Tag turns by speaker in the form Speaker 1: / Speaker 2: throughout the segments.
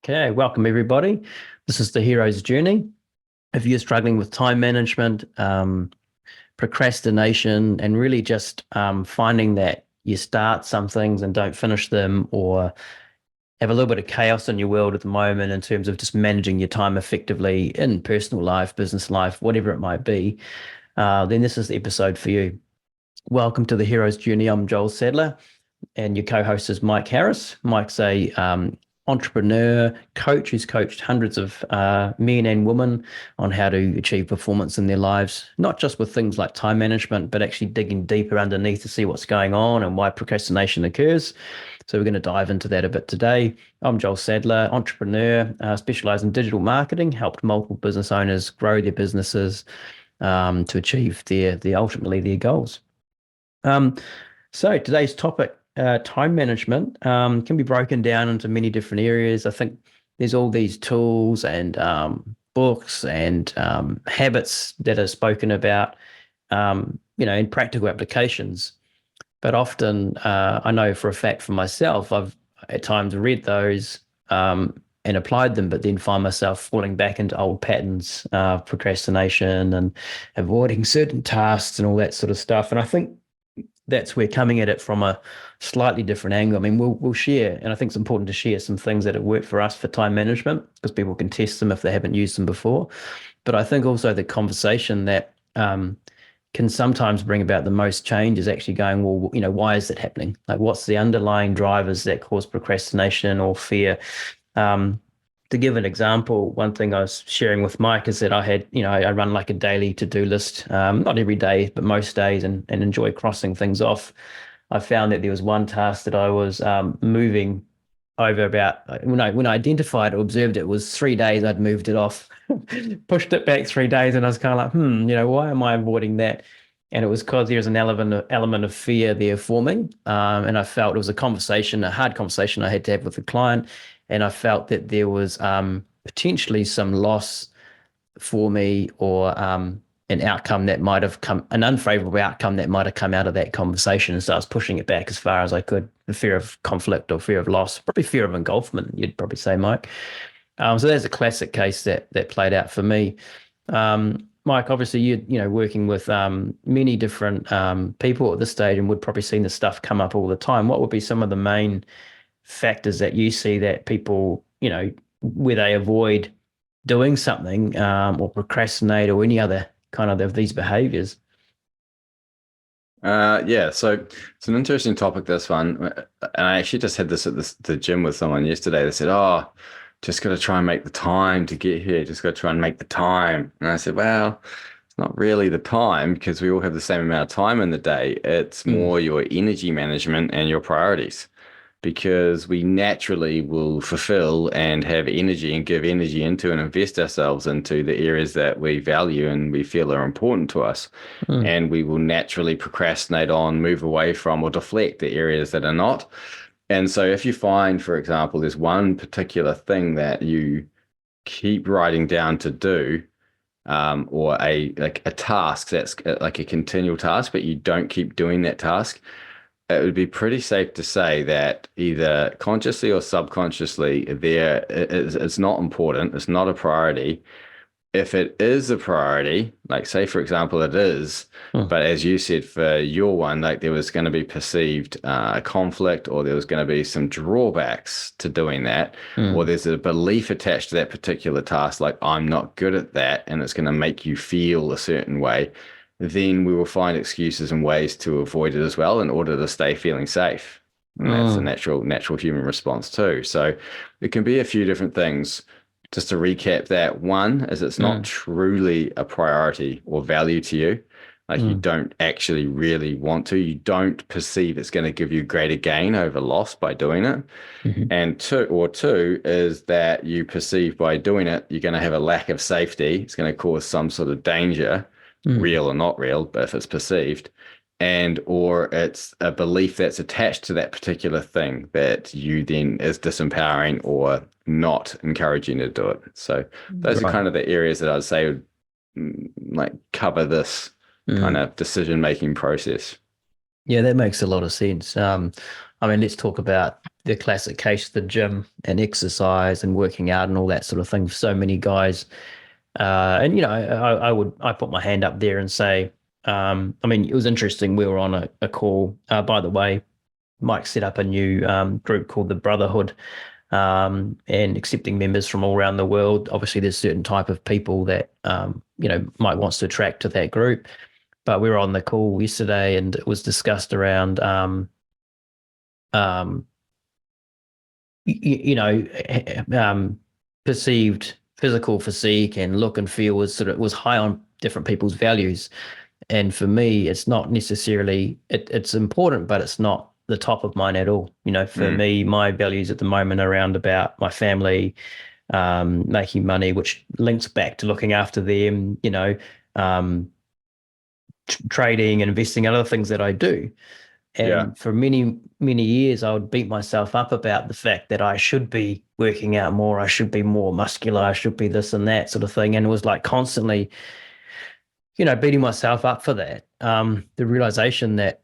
Speaker 1: Okay, welcome everybody. This is the hero's journey. If you're struggling with time management, procrastination, and really just finding that you start some things and don't finish them, or have a little bit of chaos in your world at the moment in terms of just managing your time effectively in personal life, business life, whatever it might be, then this is the episode for you. Welcome to the hero's journey. I'm Joel Sadler, and your co-host is Mike Harris. Mike's a entrepreneur coach who's coached hundreds of men and women on how to achieve performance in their lives, not just with things like time management, but actually digging deeper underneath to see what's going on and why procrastination occurs. So we're going to dive into that a bit today. I'm Joel Sadler, entrepreneur, specialize in digital marketing, helped multiple business owners grow their businesses to achieve their ultimately their goals. So today's topic, time management, can be broken down into many different areas. I think there's all these tools and books and habits that are spoken about, in practical applications. But often, I know for a fact for myself, I've at times read those and applied them, but then find myself falling back into old patterns, procrastination and avoiding certain tasks and all that sort of stuff. And I think that's where coming at it from a slightly different angle. I mean, we'll share, and I think it's important to share some things that have worked for us for time management because people can test them if they haven't used them before. But I think also the conversation that can sometimes bring about the most change is actually going, well, why is it happening? Like, what's the underlying drivers that cause procrastination or fear? To give an example, one thing I was sharing with Mike is that I run like a daily to-do list, not every day, but most days, and enjoy crossing things off. I found that there was one task that I was moving over about, when I identified or observed it was 3 days, I'd moved it off, pushed it back 3 days, and I was kind of like, why am I avoiding that? And it was because there's an element of fear there for me. And I felt it was a hard conversation I had to have with the client. And I felt that there was potentially some loss for me, or an outcome that might have an unfavorable outcome that might have come out of that conversation. And so I was pushing it back as far as I could, the fear of conflict or fear of loss, probably fear of engulfment, you'd probably say, Mike. So there's a classic case that played out for me. Mike, obviously you're working with many different people at this stage and would probably seen this stuff come up all the time. What would be some of the main factors that you see that people, where they avoid doing something or procrastinate or any other kind of these behaviors?
Speaker 2: Yeah, so it's an interesting topic, this one. And I actually just had this at the gym with someone yesterday. They said, "Oh, just got to try and make the time to get here. Just got to try and make the time." And I said, "Well, it's not really the time because we all have the same amount of time in the day. It's more your energy management and your priorities." Because we naturally will fulfill and have energy and give energy into and invest ourselves into the areas that we value and we feel are important to us.
Speaker 1: Mm.
Speaker 2: And we will naturally procrastinate on, move away from, or deflect the areas that are not. And so if you find, for example, there's one particular thing that you keep writing down to do, or a task that's like a continual task, but you don't keep doing that task, it would be pretty safe to say that either consciously or subconsciously, it's not important, it's not a priority. If it is a priority, like say, for example, it is, but as you said, for your one, like there was going to be perceived conflict, or there was going to be some drawbacks to doing that, or there's a belief attached to that particular task, like I'm not good at that, and it's going to make you feel a certain way, then we will find excuses and ways to avoid it as well in order to stay feeling safe. And that's a natural human response too. So it can be a few different things. Just to recap that, one is it's not truly a priority or value to you. Like you don't actually really want to. You don't perceive it's going to give you greater gain over loss by doing it. And two is that you perceive by doing it, you're going to have a lack of safety. It's going to cause some sort of danger, real or not real, but if it's perceived, and or it's a belief that's attached to that particular thing that you then is disempowering or not encouraging to do it. So those are kind of the areas that I'd say would like cover this kind of decision-making process.
Speaker 1: Yeah, that makes a lot of sense. I mean, let's talk about the classic case, the gym and exercise and working out and all that sort of thing. So many guys, and I put my hand up there and say, I mean, it was interesting. We were on a call. By the way, Mike set up a new group called the Brotherhood, and accepting members from all around the world. Obviously, there's certain type of people that Mike wants to attract to that group. But we were on the call yesterday, and it was discussed around um, perceived physical physique and look and feel was high on different people's values. And for me, it's not necessarily it's important, but it's not the top of mine at all. For
Speaker 2: Mm,
Speaker 1: me, my values at the moment are around about my family, making money, which links back to looking after them, um, trading and investing and other things that I do.
Speaker 2: yeah.
Speaker 1: And for many, many years, I would beat myself up about the fact that I should be working out more. I should be more muscular. I should be this and that sort of thing. And it was like constantly, beating myself up for that. The realization that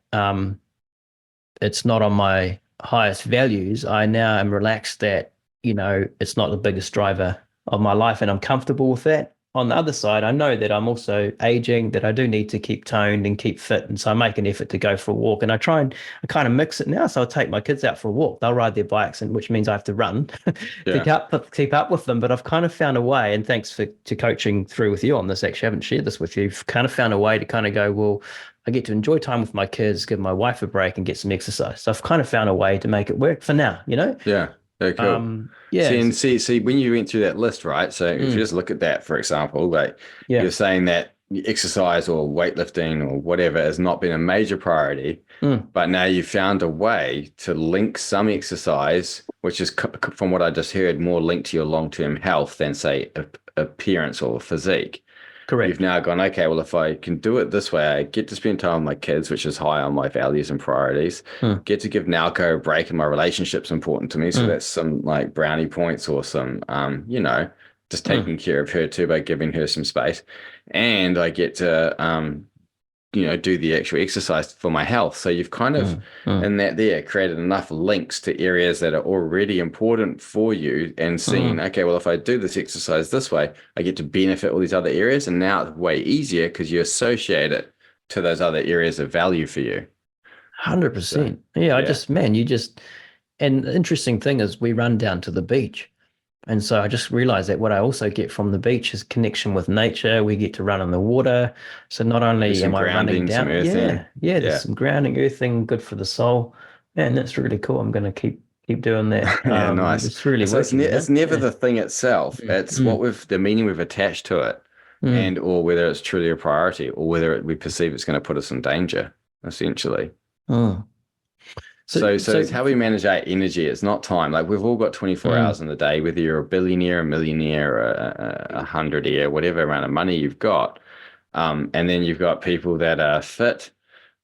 Speaker 1: it's not on my highest values. I now am relaxed that, it's not the biggest driver of my life and I'm comfortable with that. On the other side, I know that I'm also aging, that I do need to keep toned and keep fit. And so I make an effort to go for a walk. And I kind of mix it now. So I'll take my kids out for a walk. They'll ride their bikes, and which means I have to run to
Speaker 2: Yeah.
Speaker 1: keep up with them. But I've kind of found a way, and thanks to coaching through with you on this. Actually, I haven't shared this with you. I've kind of found a way to kind of go, well, I get to enjoy time with my kids, give my wife a break, and get some exercise. So I've kind of found a way to make it work for now.
Speaker 2: Yeah. Very cool.
Speaker 1: Yeah,
Speaker 2: See, when you went through that list, right? So if you
Speaker 1: mm,
Speaker 2: just look at that, for example, like
Speaker 1: yeah,
Speaker 2: you're saying that exercise or weightlifting or whatever has not been a major priority,
Speaker 1: mm,
Speaker 2: but now you've found a way to link some exercise, which is, from what I just heard, more linked to your long-term health than, say, appearance or physique. You've
Speaker 1: correct.
Speaker 2: now gone, okay, well, if I can do it this way, I get to spend time with my kids, which is high on my values and priorities.
Speaker 1: Mm,
Speaker 2: Get to give Nalco a break, and my relationship's important to me. So
Speaker 1: mm,
Speaker 2: that's some like brownie points or some, just
Speaker 1: mm,
Speaker 2: taking care of her too by giving her some space. And I get to, do the actual exercise for my health. So you've kind of,
Speaker 1: mm, mm,
Speaker 2: in that there, created enough links to areas that are already important for you and seeing,
Speaker 1: mm.
Speaker 2: okay, well, if I do this exercise this way, I get to benefit all these other areas. And now it's way easier because you associate it to those other areas of value for you. So,
Speaker 1: 100%. Yeah,
Speaker 2: yeah.
Speaker 1: and the interesting thing is we run down to the beach. And so I just realized that what I also get from the beach is connection with nature. We get to run in the water. So not
Speaker 2: There's
Speaker 1: only
Speaker 2: some
Speaker 1: am I running
Speaker 2: grounding, some
Speaker 1: down,
Speaker 2: earthing.
Speaker 1: there's
Speaker 2: Yeah.
Speaker 1: some grounding, earthing, good for the soul. Man, that's really cool. I'm going to keep doing that.
Speaker 2: Yeah, nice.
Speaker 1: It's really
Speaker 2: So
Speaker 1: working,
Speaker 2: it's never
Speaker 1: Yeah.
Speaker 2: the thing itself.
Speaker 1: Mm,
Speaker 2: It's
Speaker 1: mm,
Speaker 2: the meaning we've attached to it,
Speaker 1: mm,
Speaker 2: and or whether it's truly a priority, or whether we perceive it's going to put us in danger, essentially.
Speaker 1: mm. So,
Speaker 2: So it's
Speaker 1: so,
Speaker 2: how we manage our energy. It's not time. Like we've all got 24
Speaker 1: mm,
Speaker 2: hours in the day, whether you're a billionaire, a millionaire, a hundredaire, whatever amount of money you've got. And then you've got people that are fit.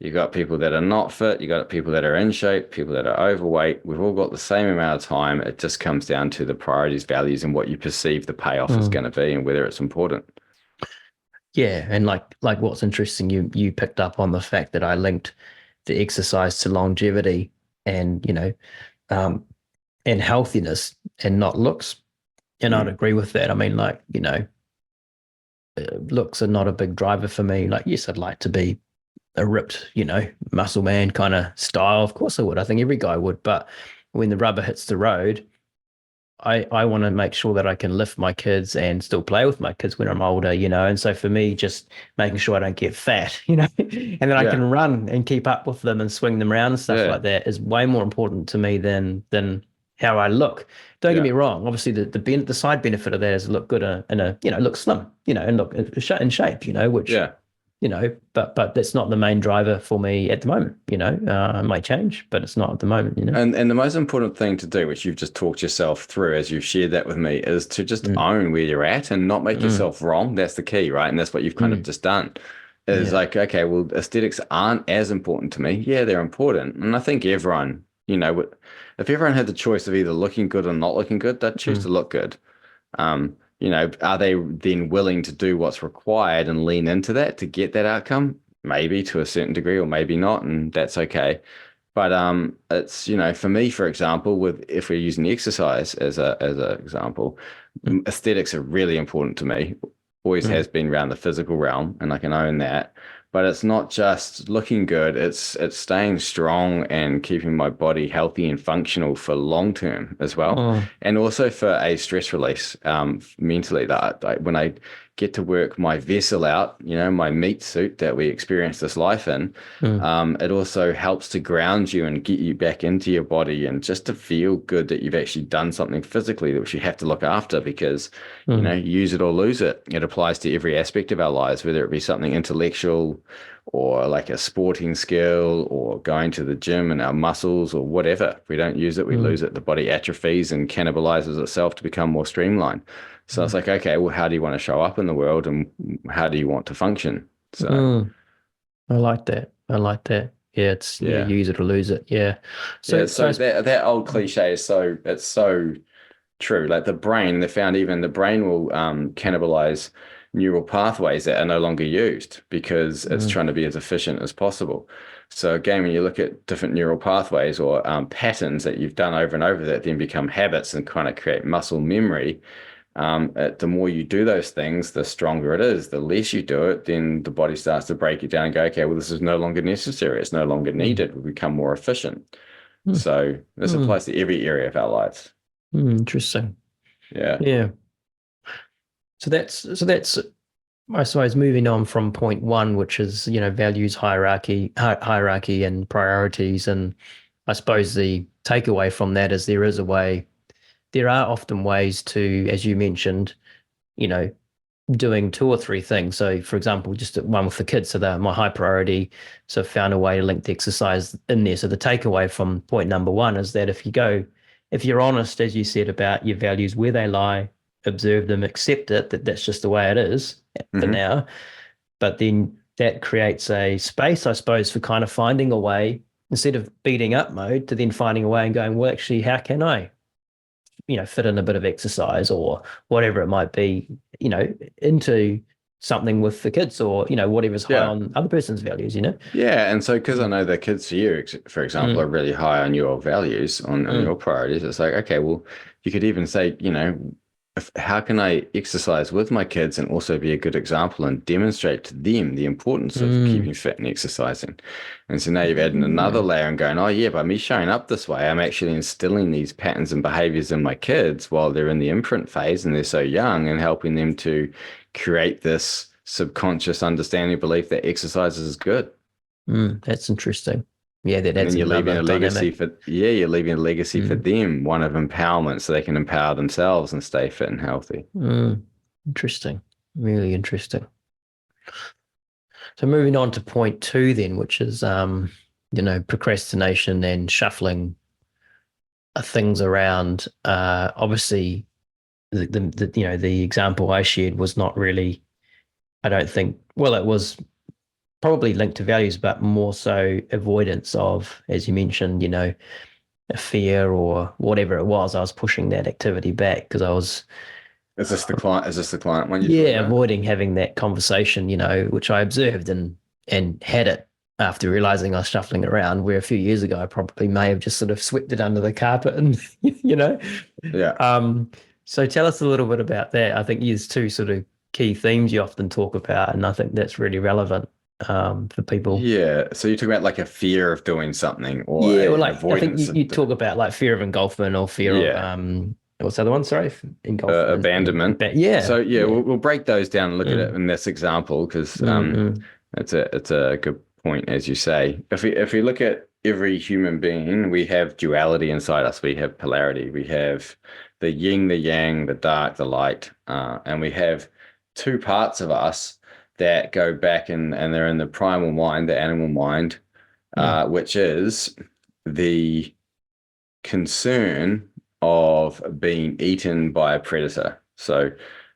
Speaker 2: You've got people that are not fit. You've got people that are in shape, people that are overweight. We've all got the same amount of time. It just comes down to the priorities, values, and what you perceive the payoff is
Speaker 1: mm.
Speaker 2: going to be and whether it's important.
Speaker 1: Yeah, and like what's interesting, you picked up on the fact that I linked the exercise to longevity and um and healthiness and not looks. And I'd
Speaker 2: Mm,
Speaker 1: agree with that. I mean, looks are not a big driver for me. Like, yes, I'd like to be a ripped, muscle man kind of style. Of course I would. I think every guy would. But when the rubber hits the road, I want to make sure that I can lift my kids and still play with my kids when I'm older, And so for me, just making sure I don't get fat, and then I
Speaker 2: yeah,
Speaker 1: can run and keep up with them and swing them around and stuff
Speaker 2: yeah,
Speaker 1: like that is way more important to me than how I look. Don't get
Speaker 2: yeah,
Speaker 1: me wrong. Obviously, the side benefit of that is look good in a look slim, and look in shape, which
Speaker 2: yeah.
Speaker 1: but that's not the main driver for me at the moment. It might change, but it's not at the moment.
Speaker 2: And the most important thing to do, which you've just talked yourself through as you've shared that with me, is to just
Speaker 1: Mm,
Speaker 2: own where you're at and not make
Speaker 1: mm,
Speaker 2: yourself wrong. That's the key, right? And that's what you've kind of
Speaker 1: mm,
Speaker 2: just done. Is
Speaker 1: yeah.
Speaker 2: like, okay, well, aesthetics aren't as important to me. Yeah, they're important. And I think everyone, if everyone had the choice of either looking good or not looking good, they'd choose to
Speaker 1: Mm,
Speaker 2: look good. Are they then willing to do what's required and lean into that to get that outcome? maybe to a certain degree, or maybe not, and that's okay. But it's, for me, for example, with if we're using exercise as a example,
Speaker 1: Mm,
Speaker 2: aesthetics are really important to me. Always
Speaker 1: mm,
Speaker 2: has been around the physical realm, and I can own that. But it's not just looking good, it's staying strong and keeping my body healthy and functional for long term as well.
Speaker 1: mm,
Speaker 2: And also for a stress release, mentally, that when I get to work my vessel out, my meat suit that we experience this life in,
Speaker 1: mm,
Speaker 2: it also helps to ground you and get you back into your body, and just to feel good that you've actually done something physically that which you have to look after, because
Speaker 1: mm,
Speaker 2: use it or lose it. It applies to every aspect of our lives, whether it be something intellectual or like a sporting skill or going to the gym and our muscles or whatever. If we don't use it, we
Speaker 1: mm,
Speaker 2: lose it. The body atrophies and cannibalizes itself to become more streamlined. So it's
Speaker 1: mm,
Speaker 2: like, okay, well, how do you want to show up in the world, and how do you want to function? So,
Speaker 1: mm. I like that. I like that. Yeah, it's yeah,
Speaker 2: yeah.
Speaker 1: use it or lose it. Yeah.
Speaker 2: Yeah,
Speaker 1: So
Speaker 2: so that old cliche is it's so true. Like the brain, they found even the brain will cannibalize neural pathways that are no longer used because it's
Speaker 1: mm,
Speaker 2: trying to be as efficient as possible. So again, when you look at different neural pathways or patterns that you've done over and over that then become habits and kind of create muscle memory, the more you do those things, the stronger it is. The less you do it, then the body starts to break it down and go, okay, well, this is no longer necessary. It's no longer
Speaker 1: mm,
Speaker 2: needed. We become more efficient.
Speaker 1: mm,
Speaker 2: So this
Speaker 1: mm,
Speaker 2: applies to every area of our lives.
Speaker 1: interesting.
Speaker 2: Yeah.
Speaker 1: Yeah. So that's I suppose moving on from point one, which is, values hierarchy and priorities. And I suppose the takeaway from that is there are often ways to, as you mentioned, you know, doing two or three things. So, for example, just one with the kids, so they're my high priority. So, I've found a way to link the exercise in there. So, the takeaway from point number one is that if you're honest, as you said, about your values, where they lie, observe them, accept it, that's just the way it is for
Speaker 2: Hmm.
Speaker 1: now. But then that creates a space, I suppose, for kind of finding a way, instead of beating up mode, to then finding a way and going, well, actually, how can I fit in a bit of exercise or whatever it might be, into something with the kids or, whatever's high
Speaker 2: Yeah.
Speaker 1: on other person's values.
Speaker 2: Yeah. And so, because I
Speaker 1: Mm,
Speaker 2: know the kids for you, for example, are
Speaker 1: mm,
Speaker 2: really high on your values, on your
Speaker 1: mm,
Speaker 2: priorities, it's like, okay, well, you could even say, how can I exercise with my kids and also be a good example and demonstrate to them the importance of
Speaker 1: mm,
Speaker 2: keeping fit and exercising? And so now you've added another
Speaker 1: mm,
Speaker 2: layer and going, oh, yeah, by me showing up this way, I'm actually instilling these patterns and behaviors in my kids while they're in the imprint phase and they're so young, and helping them to create this subconscious understanding, belief that exercise is good.
Speaker 1: that's interesting. Yeah, that
Speaker 2: And then
Speaker 1: adds
Speaker 2: you're leaving
Speaker 1: another
Speaker 2: a legacy
Speaker 1: dynamic.
Speaker 2: for, yeah, you're leaving a legacy for
Speaker 1: Mm,
Speaker 2: them, one of empowerment, so they can empower themselves and stay fit and healthy.
Speaker 1: mm, interesting. Really interesting. So moving on to point two then, which is procrastination and shuffling things around. Obviously the example I shared was not really, I don't think, well, it was probably linked to values, but more so avoidance of, as you mentioned, a fear or whatever it was. I was pushing that activity back because I was,
Speaker 2: Is this the client? Is this the client one you're talking
Speaker 1: yeah,
Speaker 2: about?
Speaker 1: avoiding having that conversation, which I observed and had it after realizing I was shuffling around, where a few years ago I probably may have just sort of swept it under the carpet and, you know.
Speaker 2: Yeah.
Speaker 1: Um, so tell us a little bit about that. I think there's two sort of key themes you often talk about, and I think that's really relevant for people.
Speaker 2: Yeah. So you're talking about like a fear of doing something, or
Speaker 1: Yeah, well,
Speaker 2: an
Speaker 1: like I think
Speaker 2: avoidance
Speaker 1: you,
Speaker 2: of,
Speaker 1: you talk about like fear of engulfment or fear of
Speaker 2: yeah,
Speaker 1: what's the other one? Sorry, engulfment and
Speaker 2: abandonment.
Speaker 1: yeah,
Speaker 2: So yeah,
Speaker 1: yeah.
Speaker 2: we'll break those down and look at it
Speaker 1: Mm,
Speaker 2: in this example, because
Speaker 1: mm,
Speaker 2: it's a good point, as you say. If we look at every human being, we have duality inside us. We have polarity. We have the yin, the yang, the dark, the light, and we have two parts of us that go back, and they're in the primal mind, the animal mind,
Speaker 1: mm,
Speaker 2: which is the concern of being eaten by a predator. So,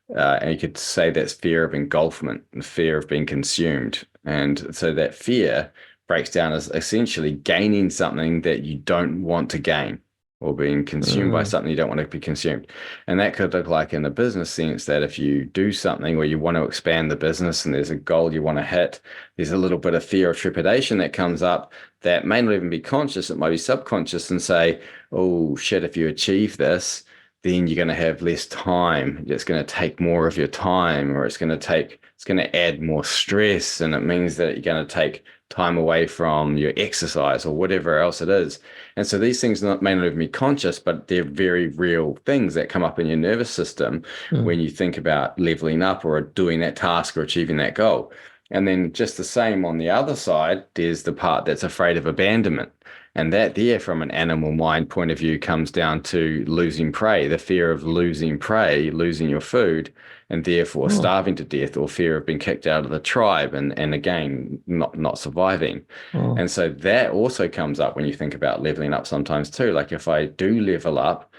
Speaker 2: and you could say that's fear of engulfment, the fear of being consumed. And so that fear breaks down as essentially gaining something that you don't want to gain. or being consumed by something you don't want to be consumed. And that could look like in the business sense that if you do something where you want to expand the business and there's a goal you want to hit, there's a little bit of fear or trepidation that comes up that may not even be conscious, it might be subconscious, and say, oh shit, if you achieve this, then you're going to have less time. It's going to take more of your time, or it's going to add more stress. And it means that you're going to take time away from your exercise or whatever else it is. And so these things may not even be conscious, but they're very real things that come up in your nervous system when you think about leveling up or doing that task or achieving that goal. And then just the same on the other side, there's the part that's afraid of abandonment. And that there, from an animal mind point of view, comes down to losing prey, the fear of losing prey, losing your food, and therefore starving to death, or fear of being kicked out of the tribe and again, not surviving. And so that also comes up when you think about leveling up sometimes too. Like if I do level up,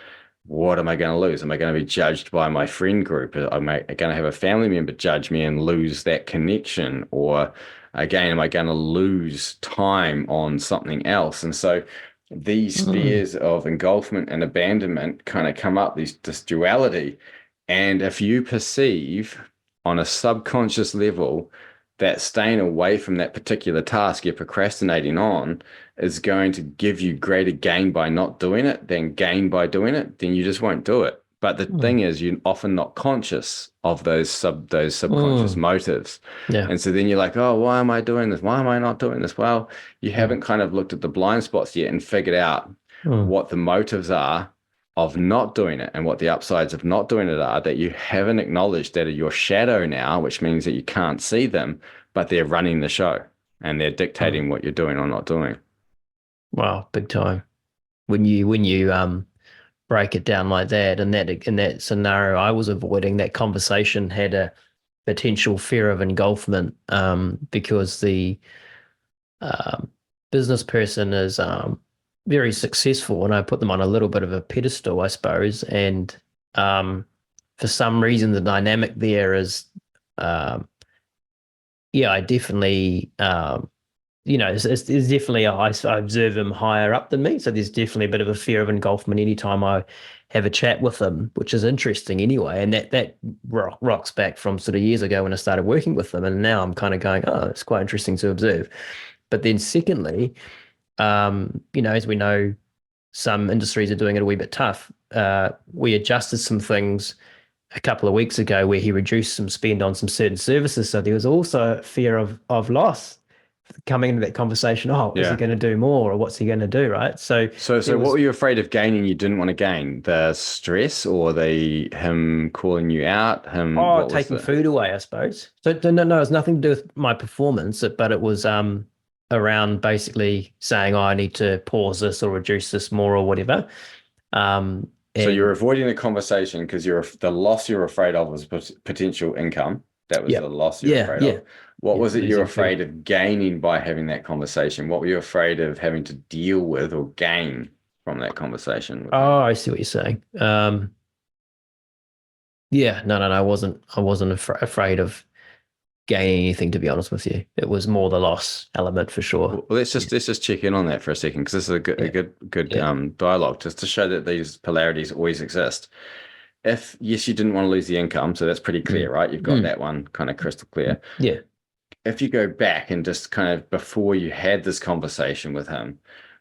Speaker 2: what am I going to lose? Am I going to be judged by my friend group? Am I going to have a family member judge me and lose that connection? Or again, am I going to lose time on something else? And so these fears of engulfment and abandonment kind of come up, this duality. And if you perceive on a subconscious level that staying away from that particular task you're procrastinating on is going to give you greater gain by not doing it than gain by doing it, then you just won't do it. But the thing is, you're often not conscious of those subconscious motives.
Speaker 1: Yeah.
Speaker 2: And so then you're like, oh, why am I doing this? Why am I not doing this? Well, you haven't kind of looked at the blind spots yet and figured out what the motives are of not doing it and what the upsides of not doing it are, that you haven't acknowledged that are your shadow now, which means that you can't see them, but they're running the show and they're dictating what you're doing or not doing.
Speaker 1: Wow, big time. When you break it down like that, in that scenario I was avoiding, that conversation had a potential fear of engulfment, because the business person is very successful, and I put them on a little bit of a pedestal, I suppose. And for some reason, the dynamic there is, I definitely, there's definitely, I observe him higher up than me. So there's definitely a bit of a fear of engulfment anytime I have a chat with them, which is interesting anyway. And that rocks back from sort of years ago when I started working with them. And now I'm kind of going, oh, it's quite interesting to observe. But then secondly, as we know, some industries are doing it a wee bit tough. We adjusted some things a couple of weeks ago where he reduced some spend on some certain services. So there was also a fear of loss coming into that conversation. Oh, is he going to do more, or what's he going to do? Right. So
Speaker 2: what were you afraid of gaining you didn't want to gain? The stress, or him calling you out,
Speaker 1: taking food away, I suppose. So no, it's nothing to do with my performance, but it was around basically saying, oh, I need to pause this or reduce this more or whatever.
Speaker 2: So you're avoiding the conversation because the loss you're afraid of was potential income. That was the loss you're afraid of. What was it you're afraid of gaining by having that conversation? What were you afraid of having to deal with or gain from that conversation?
Speaker 1: Oh, I see what you're saying. No, I wasn't afraid of gaining anything, to be honest with you. It was more the loss element for sure.
Speaker 2: Well, let's just check in on that for a second, because this is a good dialogue, just to show that these polarities always exist. If yes, you didn't want to lose the income, so that's pretty clear, right? You've got that one kind of crystal clear.
Speaker 1: Yeah.
Speaker 2: If you go back and just kind of before you had this conversation with him,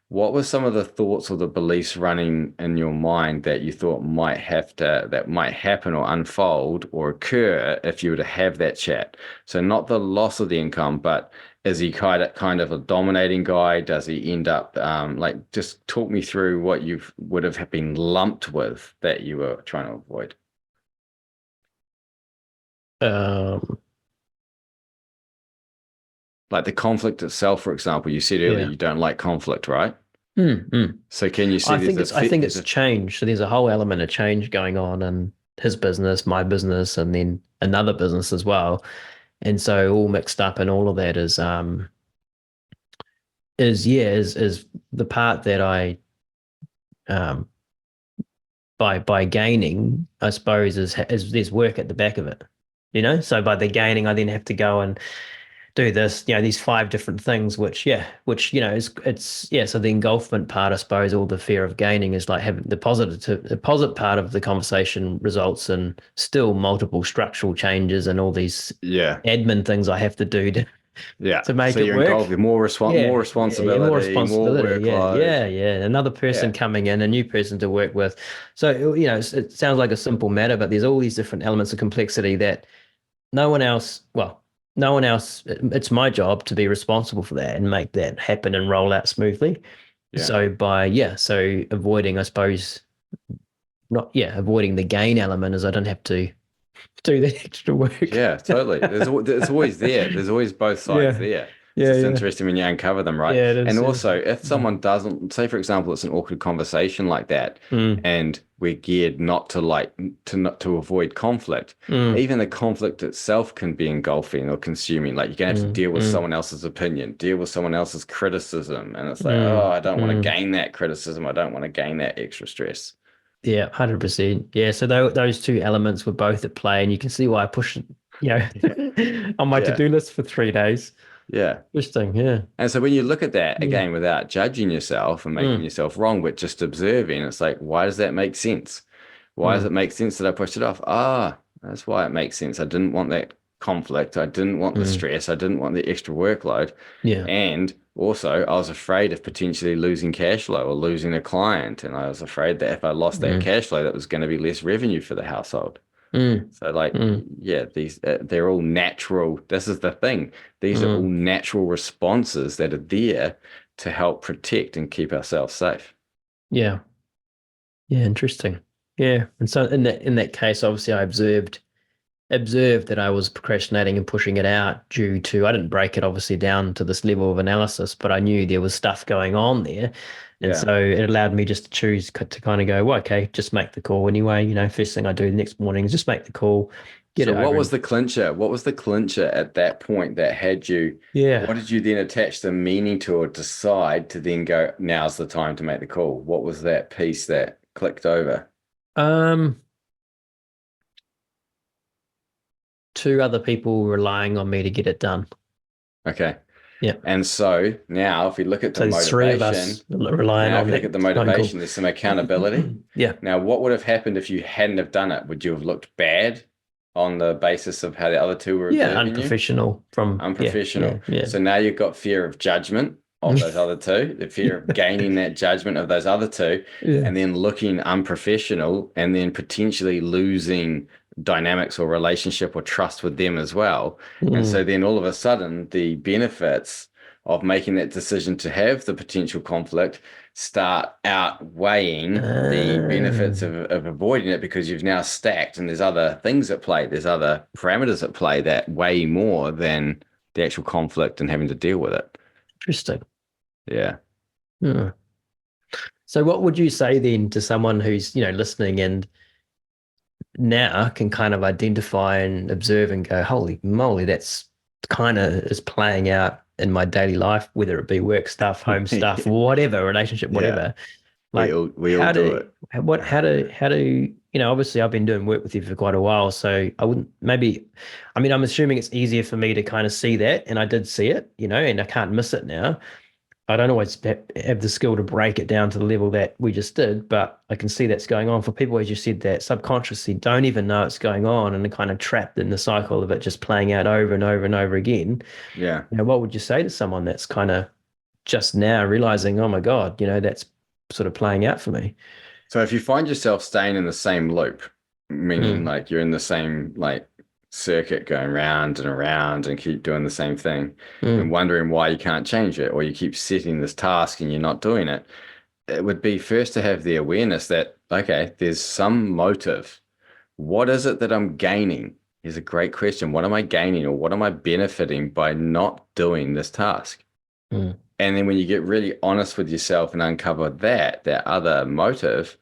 Speaker 2: what were some of the thoughts or the beliefs running in your mind that you thought might happen or unfold or occur if you were to have that chat? So not the loss of the income, but is he kind of a dominating guy? Does he end up just talk me through what you would have been lumped with that you were trying to avoid? Like the conflict itself, for example. You said earlier you don't like conflict, right? So can you see?
Speaker 1: I think it's changed. So there's a whole element of change going on in his business, my business, and then another business as well. And so all mixed up, and all of that is the part that I by gaining, I suppose, is there's work at the back of it. So by the gaining, I then have to go and do this, these five different things, which, it's, yeah. So the engulfment part, I suppose, all the fear of gaining is like having the positive part of the conversation results in still multiple structural changes and all these
Speaker 2: Yeah.
Speaker 1: admin things I have to do
Speaker 2: Yeah.
Speaker 1: to
Speaker 2: So
Speaker 1: make it
Speaker 2: you're
Speaker 1: work.
Speaker 2: engulfed with more
Speaker 1: Yeah,
Speaker 2: more
Speaker 1: yeah, more
Speaker 2: responsibility, more
Speaker 1: responsibility. Yeah,
Speaker 2: workload.
Speaker 1: yeah, yeah. Another person
Speaker 2: Yeah.
Speaker 1: coming in, a new person to work with. So, it sounds like a simple matter, but there's all these different elements of complexity that no one else, well, no one else, it's my job to be responsible for that and make that happen and roll out smoothly.
Speaker 2: Yeah.
Speaker 1: So so avoiding, I suppose, not, yeah, avoiding the gain element is I don't have to do the extra work.
Speaker 2: Yeah, totally. It's always there. There's always both sides
Speaker 1: Yeah,
Speaker 2: there. It's
Speaker 1: yeah,
Speaker 2: just
Speaker 1: yeah.
Speaker 2: interesting when you uncover them, right?
Speaker 1: Yeah, it
Speaker 2: And
Speaker 1: is. Yeah.
Speaker 2: also, if someone doesn't, say for example, it's an awkward conversation like that,
Speaker 1: Mm,
Speaker 2: and we're geared not to not to avoid conflict.
Speaker 1: mm,
Speaker 2: Even the conflict itself can be engulfing or consuming. Like you're gonna have to deal with
Speaker 1: mm,
Speaker 2: someone else's opinion, deal with someone else's criticism, and it's like, oh,
Speaker 1: mm,
Speaker 2: I don't want to
Speaker 1: mm.
Speaker 2: gain that criticism. I don't want to gain that extra stress.
Speaker 1: Yeah, 100%. Yeah, so those two elements were both at play, and you can see why I pushed, on my
Speaker 2: Yeah,
Speaker 1: to-do list for 3 days.
Speaker 2: yeah.
Speaker 1: Interesting. Yeah.
Speaker 2: And so when you look at that
Speaker 1: Yeah.
Speaker 2: again without judging yourself and making
Speaker 1: Mm,
Speaker 2: yourself wrong, but just observing, it's like, why does that make sense? Why does
Speaker 1: mm,
Speaker 2: it make sense that I pushed it off? Ah, that's why it makes sense. I didn't want that conflict. I didn't want the
Speaker 1: mm.
Speaker 2: stress. I didn't want the extra workload.
Speaker 1: Yeah.
Speaker 2: And also, I was afraid of potentially losing cash flow or losing a client. And I was afraid that if I lost that
Speaker 1: Mm,
Speaker 2: cash flow, that was going to be less revenue for the household.
Speaker 1: mm,
Speaker 2: So like,
Speaker 1: mm.
Speaker 2: yeah, these they're all natural. This is the thing. These are all
Speaker 1: Mm.
Speaker 2: natural responses that are there to help protect and keep ourselves safe.
Speaker 1: Yeah. Yeah. Interesting. Yeah. And so in that case, obviously, I observed that I was procrastinating and pushing it out due to, I didn't break it obviously down to this level of analysis, but I knew there was stuff going on there. And
Speaker 2: Yeah.
Speaker 1: so it allowed me just to choose to kind of go, well, okay, just make the call anyway. First thing I do the next morning is just make the call, get
Speaker 2: So
Speaker 1: it
Speaker 2: what
Speaker 1: over.
Speaker 2: was the clincher? What was the clincher at that point that had you?
Speaker 1: Yeah.
Speaker 2: What did you then attach the meaning to or decide to then go, now's the time to make the call? What was that piece that clicked over?
Speaker 1: Um, Two other people relying on me to get it done.
Speaker 2: Okay.
Speaker 1: Yeah.
Speaker 2: And so now if we look at the
Speaker 1: So there's three of
Speaker 2: motivation,
Speaker 1: us relying
Speaker 2: now if
Speaker 1: on
Speaker 2: you look at
Speaker 1: that
Speaker 2: the
Speaker 1: phone call.
Speaker 2: motivation, there's some accountability.
Speaker 1: Yeah.
Speaker 2: Now, what would have happened if you hadn't have done it? Would you have looked bad on the basis of how the other two were
Speaker 1: Yeah.
Speaker 2: observing you?
Speaker 1: Unprofessional from, yeah, yeah,
Speaker 2: Unprofessional.
Speaker 1: yeah.
Speaker 2: So now you've got fear of judgment of those other two, the fear of gaining that judgment of those other two,
Speaker 1: Yeah.
Speaker 2: and then looking unprofessional and then potentially losing dynamics or relationship or trust with them as well. And
Speaker 1: Mm.
Speaker 2: so then all of a sudden, the benefits of making that decision to have the potential conflict start outweighing the benefits
Speaker 1: Ah,
Speaker 2: of avoiding it because you've now stacked and there's other things at play. There's other parameters at play that weigh more than the actual conflict and having to deal with it.
Speaker 1: interesting.
Speaker 2: Yeah.
Speaker 1: Hmm. So what would you say then to someone who's, listening and now can kind of identify and observe and go, holy moly, that's kind of is playing out in my daily life, whether it be work stuff, home stuff, whatever, relationship,
Speaker 2: Yeah.
Speaker 1: whatever.
Speaker 2: We
Speaker 1: Like
Speaker 2: all
Speaker 1: how
Speaker 2: do
Speaker 1: do
Speaker 2: it.
Speaker 1: what how do obviously I've been doing work with you for quite a while, so I wouldn't maybe I mean I'm assuming it's easier for me to kind of see that, and I did see it, and I can't miss it now. I don't always have the skill to break it down to the level that we just did, but I can see that's going on for people, as you said, that subconsciously don't even know it's going on and are kind of trapped in the cycle of it just playing out over and over and over again.
Speaker 2: Yeah.
Speaker 1: What would you say to someone that's kind of just now realizing, oh my God, that's sort of playing out for me?
Speaker 2: So if you find yourself staying in the same loop, meaning
Speaker 1: Mm,
Speaker 2: like you're in the same like circuit going round and around and keep doing the same thing and
Speaker 1: mm,
Speaker 2: wondering why you can't change it or you keep setting this task and you're not doing it, it would be first to have the awareness that, okay, there's some motive. What is it that I'm gaining? Is a great question. What am I gaining or what am I benefiting by not doing this task?
Speaker 1: mm,
Speaker 2: And then when you get really honest with yourself and uncover that other motive,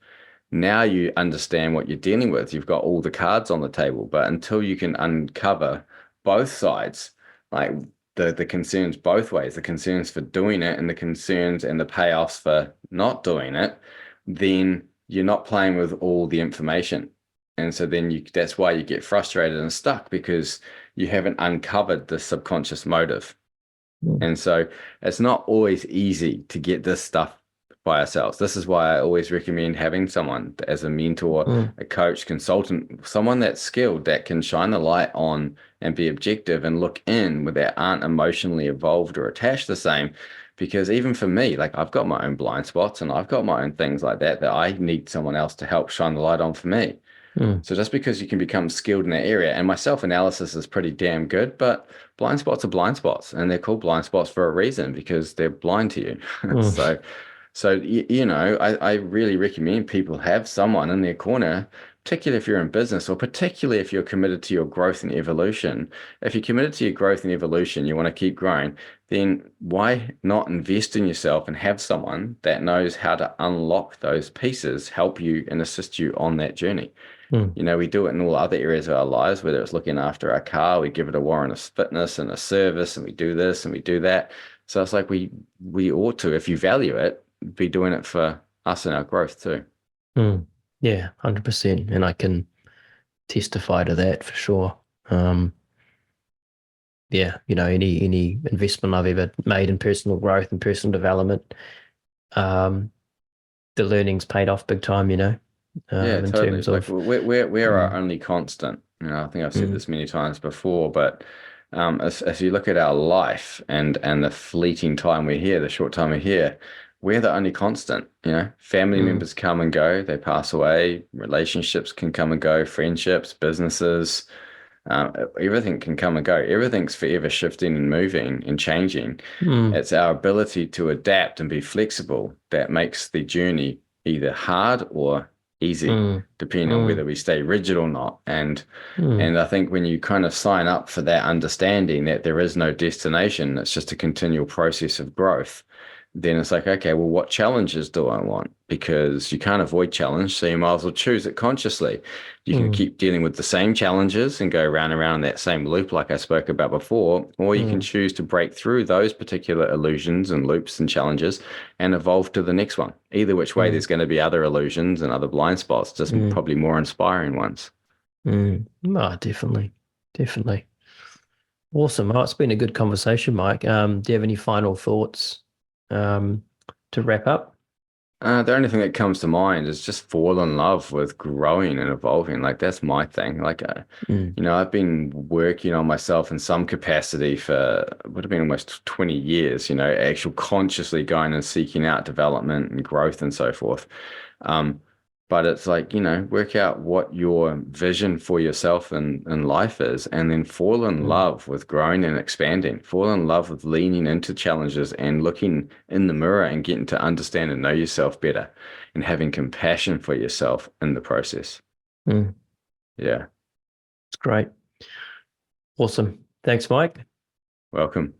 Speaker 2: now you understand what you're dealing with. You've got all the cards on the table, but until you can uncover both sides, like the concerns both ways, the concerns for doing it and the concerns and the payoffs for not doing it, then you're not playing with all the information. And so then that's why you get frustrated and stuck because you haven't uncovered the subconscious motive.
Speaker 1: Mm.
Speaker 2: And so it's not always easy to get this stuff by ourselves. This is why I always recommend having someone as a mentor,
Speaker 1: Mm.
Speaker 2: a coach, consultant, someone that's skilled that can shine the light on and be objective and look in where that aren't emotionally evolved or attached the same. Because even for me, like I've got my own blind spots and I've got my own things like that that I need someone else to help shine the light on for me.
Speaker 1: Mm.
Speaker 2: So just because you can become skilled in that area, and my self-analysis is pretty damn good, but blind spots are blind spots, and they're called blind spots for a reason because they're blind to you.
Speaker 1: Mm.
Speaker 2: I really recommend people have someone in their corner, particularly if you're in business or particularly if you're committed to your growth and evolution. If you're committed to your growth and evolution, you want to keep growing, then why not invest in yourself and have someone that knows how to unlock those pieces, help you and assist you on that journey?
Speaker 1: Mm.
Speaker 2: You know, we do it in all other areas of our lives, whether it's looking after our car, we give it a warrant of fitness and a service, and we do this and we do that. So it's like we ought to, if you value it, be doing it for us and our growth too.
Speaker 1: Mm. Yeah, 100%. And I can testify to that for sure. Um, yeah, any investment I've ever made in personal growth and personal development, um, the learning's paid off big time,
Speaker 2: Yeah,
Speaker 1: in
Speaker 2: totally.
Speaker 1: terms
Speaker 2: Like
Speaker 1: of
Speaker 2: we're our
Speaker 1: mm,
Speaker 2: only constant. You know, I think I've said
Speaker 1: mm,
Speaker 2: this many times before, but as you look at our life and the fleeting time we're here, the short time we're here, we're the only constant. You know, family
Speaker 1: mm,
Speaker 2: members come and go, they pass away, relationships can come and go, friendships, businesses, everything can come and go. Everything's forever shifting and moving and changing.
Speaker 1: mm,
Speaker 2: It's our ability to adapt and be flexible that makes the journey either hard or easy,
Speaker 1: mm,
Speaker 2: depending on whether
Speaker 1: mm,
Speaker 2: we stay rigid or not.
Speaker 1: mm,
Speaker 2: And I think when you kind of sign up for that understanding that there is no destination, it's just a continual process of growth, then it's like, okay, well, what challenges do I want? Because you can't avoid challenge, so you might as well choose it consciously. You can
Speaker 1: mm,
Speaker 2: keep dealing with the same challenges and go round and round in that same loop, like I spoke about before, or you can
Speaker 1: mm,
Speaker 2: choose to break through those particular illusions and loops and challenges and evolve to the next one. Either which way,
Speaker 1: mm,
Speaker 2: there's going to be other illusions and other blind spots, just
Speaker 1: mm,
Speaker 2: probably more inspiring ones.
Speaker 1: mm. Oh, definitely. Definitely. Awesome. Oh, it's been a good conversation, Mike. Do you have any final thoughts um, to wrap up?
Speaker 2: The only thing that comes to mind is just fall in love with growing and evolving. Like that's my thing.
Speaker 1: Mm,
Speaker 2: I've been working on myself in some capacity for would have been almost 20 years, actual consciously going and seeking out development and growth and so forth. Um, but it's like, work out what your vision for yourself in life is, and then fall in
Speaker 1: mm,
Speaker 2: love with growing and expanding. Fall in love with leaning into challenges and looking in the mirror and getting to understand and know yourself better and having compassion for yourself in the process.
Speaker 1: mm.
Speaker 2: Yeah.
Speaker 1: It's great. Awesome. Thanks, Mike.
Speaker 2: Welcome.